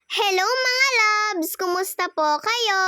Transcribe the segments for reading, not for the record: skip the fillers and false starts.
Hello mga loves! Kumusta po kayo?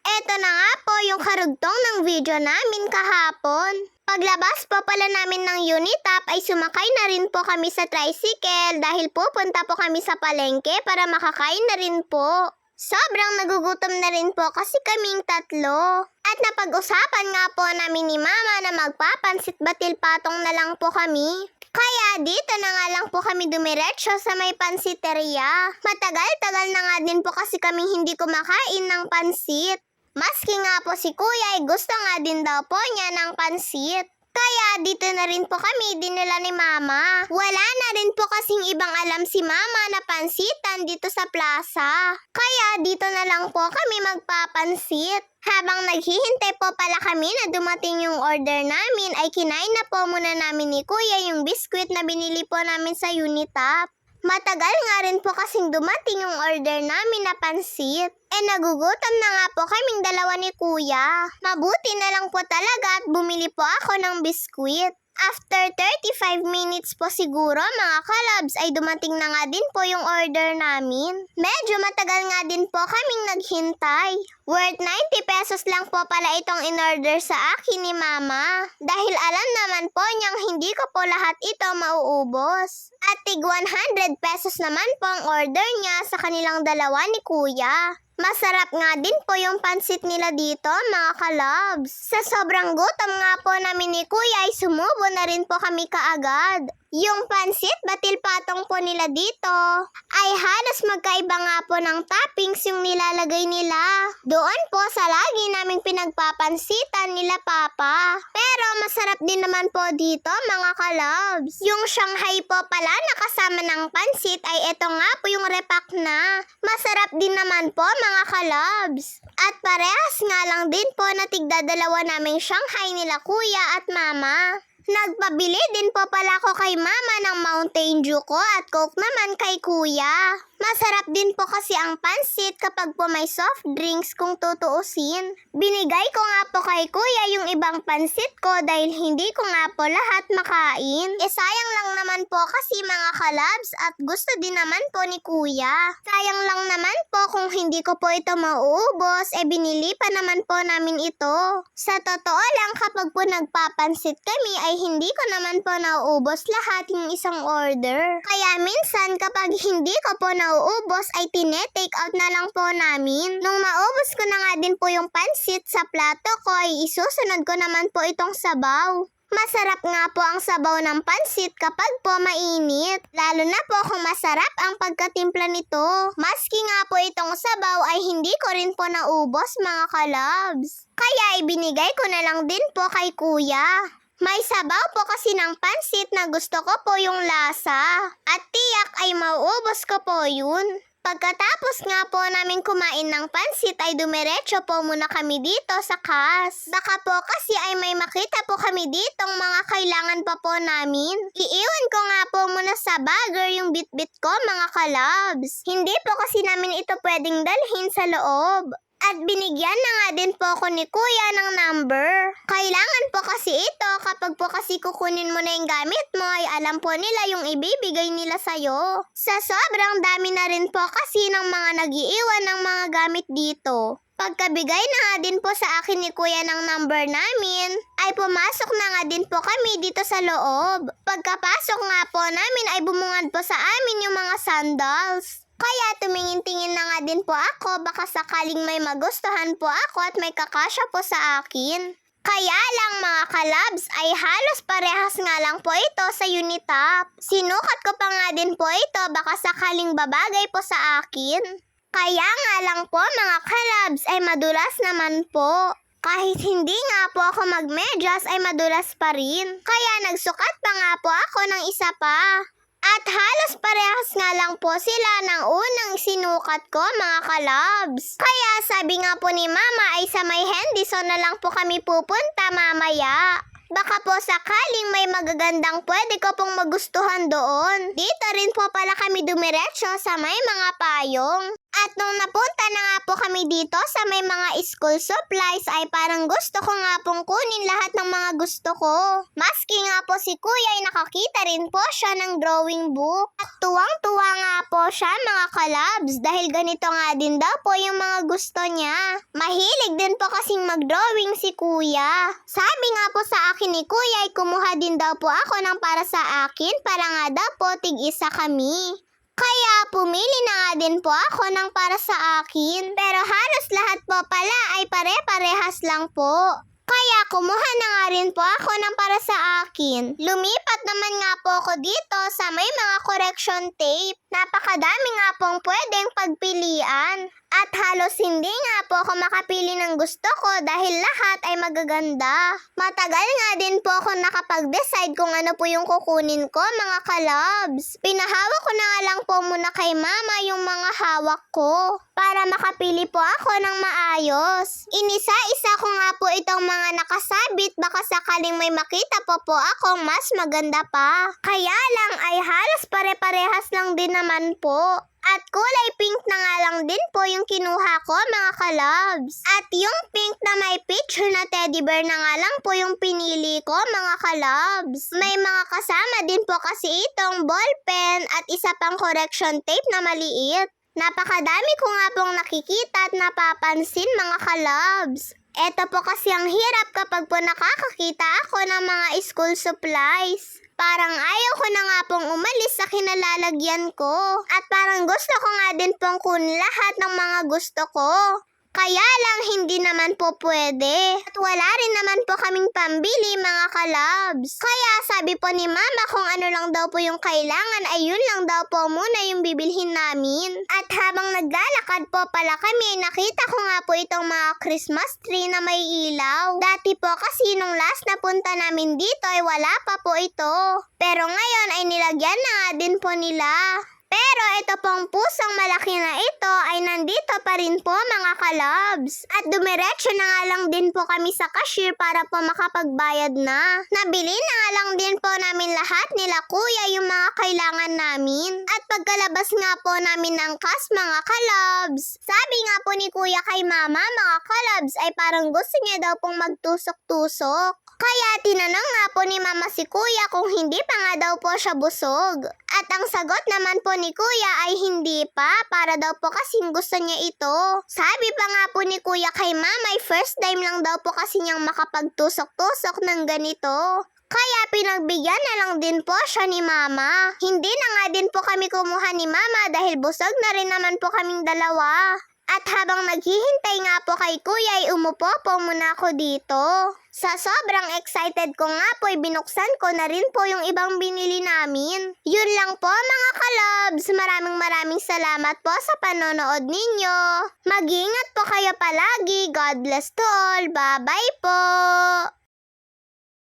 Eto na nga po yung karugtong ng video namin kahapon. Paglabas po pala namin ng Unitap ay sumakay na rin po kami sa tricycle dahil pupunta po kami sa palengke para makakain na rin po. Sobrang nagugutom na rin po kasi kaming tatlo. At napag-usapan nga po namin ni Mama na magpapansit batil patong na lang po kami. Kaya dito na nga lang po kami dumiretso sa may pansiteria. Matagal-tagal na nga din po kasi kaming hindi kumakain ng pansit. Maski nga po si Kuya ay gusto nga din daw po niya ng pansit. Kaya dito na rin po kami dinala ni Mama. Wala na rin po kasing ibang alam si Mama na pansitan dito sa plaza. Kaya dito na lang po kami magpapansit. Habang naghihintay po pala kami na dumating yung order namin ay kinain na po muna namin ni Kuya yung biskwit na binili po namin sa Unitap. Matagal nga rin po kasing dumating yung order namin na pansit. Nagugutom na nga po kaming dalawa ni Kuya. Mabuti na lang po talaga at bumili po ako ng biskwit. After 35 minutes po siguro mga kalabs ay dumating na nga din po yung order namin. Medyo matagal nga din po kaming naghintay. Worth 90 pesos lang po pala itong in-order sa akin ni Mama. Dahil alam naman po niyang hindi ko po lahat ito mauubos. At tig 100 pesos naman po ang order niya sa kanilang dalawa ni Kuya. Masarap nga din po yung pansit nila dito, mga kalabs. Sa sobrang gutom nga po namin ni Kuya ay sumubo na rin po kami kaagad. Yung pansit batil patong po nila dito ay halos magkaiba nga po ng toppings yung nilalagay nila. Doon po sa lagi naming pinagpapansitan nila Papa. Pero masarap din naman po dito mga kalabs. Yung Shanghai po pala na kasama ng pansit ay eto nga po yung repack na. Masarap din naman po mga kalabs. At parehas nga lang din po na tigdadalawa naming Shanghai nila Kuya at Mama. Nagpabili din po pala ako kay Mama ng Mountain Dew ko at Coke naman kay Kuya. Masarap din po kasi ang pansit kapag po may soft drinks kung tutuusin. Binigay ko nga po kay Kuya yung ibang pansit ko dahil hindi ko nga po lahat makain. Sayang lang naman po kasi mga kalabs at gusto din naman po ni Kuya. Sayang lang naman po kung hindi ko po ito mauubos, binili pa naman po namin ito. Sa totoo lang kapag po nagpapansit kami ay hindi ko naman po nauubos lahat yung isang order. Kaya minsan kapag hindi ko po nauubos ay tine-take out na lang po namin. Nung maubos ko na nga din po yung pansit sa plato ko ay isusunod ko naman po itong sabaw. Masarap nga po ang sabaw ng pansit kapag po mainit. Lalo na po kung masarap ang pagkatimpla nito. Maski nga po itong sabaw ay hindi ko rin po naubos mga kalabs. Kaya ibinigay ko na lang din po kay Kuya. May sabaw po kasi ng pansit na gusto ko po yung lasa. At tiyak ay mauubos ko po yun. Pagkatapos nga po namin kumain ng pansit ay dumiretso po muna kami dito sa CAS. Baka po kasi ay may makita po kami ditong mga kailangan pa po namin. Iiwan ko nga po muna sa bagger yung bitbit ko mga kalabs. Hindi po kasi namin ito pwedeng dalhin sa loob. At binigyan na nga din po ako ni Kuya ng number. Kailangan po kasi ito kapag po kasi kukunin mo na yung gamit mo ay alam po nila yung ibibigay nila sa'yo. Sa sobrang dami na rin po kasi ng mga nag-iiwan ng mga gamit dito. Pagkabigay na nga din po sa akin ni Kuya ng number namin, ay pumasok na nga din po kami dito sa loob. Pagkapasok nga po namin ay bumungad po sa amin yung mga sandals. Kaya tumingin-tingin na nga din po ako baka sakaling may magustuhan po ako at may kakasya po sa akin. Kaya lang mga kalabs ay halos parehas nga lang po ito sa Unitap. Sinukat ko pa nga din po ito baka sakaling babagay po sa akin. Kaya nga lang po mga kalabs ay madulas naman po. Kahit hindi nga po ako magmedyas ay madulas pa rin. Kaya nagsukat pa nga po ako ng isa pa. At halos parehas nga lang po sila ng unang sinukat ko mga kalabs. Kaya sabi nga po ni Mama ay sa may Henderson na lang po kami pupunta mamaya. Baka po sakaling may magagandang pwede ko pong magustuhan doon. Dito rin po pala kami dumiretso sa may mga payong. At nung napunta na nga po kami dito sa may mga school supplies ay parang gusto ko nga pong kunin lahat ng mga gusto ko. Maski nga po si kuya ay nakakita rin po siya ng drawing book. At tuwang-tuwa nga po siya mga kalabs dahil ganito nga din daw po yung mga gusto niya. Mahilig din po kasing mag-drawing si kuya. Sabi nga po sa akin ni kuya ay kumuha din daw po ako ng para sa akin para nga daw po tig-isa kami. Kaya pumili na nga din po ako ng para sa akin. Pero halos lahat po pala ay pare-parehas lang po. Kaya kumuha na nga rin po ako ng para sa akin. Lumipat naman nga po ako dito sa may mga correction tape. Napakadami nga pong pwedeng pagpilian. At halos hindi nga po ako makapili ng gusto ko dahil lahat ay magaganda. Matagal nga din po ako nakapag-decide kung ano po yung kukunin ko mga kalabs. Pinahawak ko na nga lang po muna kay mama yung mga hawak ko para makapili po ako ng maayos. Inisa-isa ko nga po itong mga nakasabit baka sakaling may makita po akong mas maganda pa. Kaya lang ay halos pare-parehas lang din naman po. At kulay pink na nga lang din po yung kinuha ko mga kalabs. At yung pink na may picture na teddy bear na nga lang po yung pinili ko mga kalabs. May mga kasama din po kasi itong ballpen at isa pang correction tape na maliit. Napakadami ko nga pong nakikita at napapansin mga kalabs. Eto po kasi ang hirap kapag po nakakakita ako ng mga school supplies. Parang ayaw ko na nga pong umalis sa kinalalagyan ko. At parang gusto ko nga din pong kunin lahat ng mga gusto ko. Kaya lang hindi naman po pwede. At wala rin naman po kaming pambili mga kalabs. Kaya sabi po ni mama kung ano lang daw po yung kailangan ay yun lang daw po muna yung bibilhin namin. At habang naglalakad po pala kami, nakita ko nga po itong mga Christmas tree na may ilaw. Dati po kasi nung last na punta namin dito ay wala pa po ito. Pero ngayon ay nilagyan na nga din po nila. Pero ito pong pusang malaki na ito ay nandito pa rin po mga kalabs. At dumiretso na nga lang din po kami sa cashier para po makapagbayad na. Nabili na nga lang din po namin lahat nila kuya yung mga kailangan namin. At pagkalabas nga po namin ng cash mga kalabs, sabi nga po ni kuya kay mama mga kalabs ay parang gusto niya daw pong magtusok-tusok. Kaya tinanong nga po ni mama si kuya kung hindi pa nga daw po siya busog. At ang sagot naman po ni kuya ay hindi pa, para daw po kasing gusto niya ito. Sabi pa nga po ni kuya kay mama ay first time lang daw po kasi niyang makapagtusok-tusok ng ganito. Kaya pinagbigyan na lang din po siya ni mama. Hindi na nga din po kami kumuha ni mama dahil busog na rin naman po kaming dalawa. At habang naghihintay nga po kay kuya ay umupo po muna ako dito. Sa sobrang excited ko nga po ay binuksan ko na rin po yung ibang binili namin. Yun lang po mga kalabs. Maraming salamat po sa panonood ninyo. Mag-ingat po kayo palagi. God bless to all. Bye-bye po.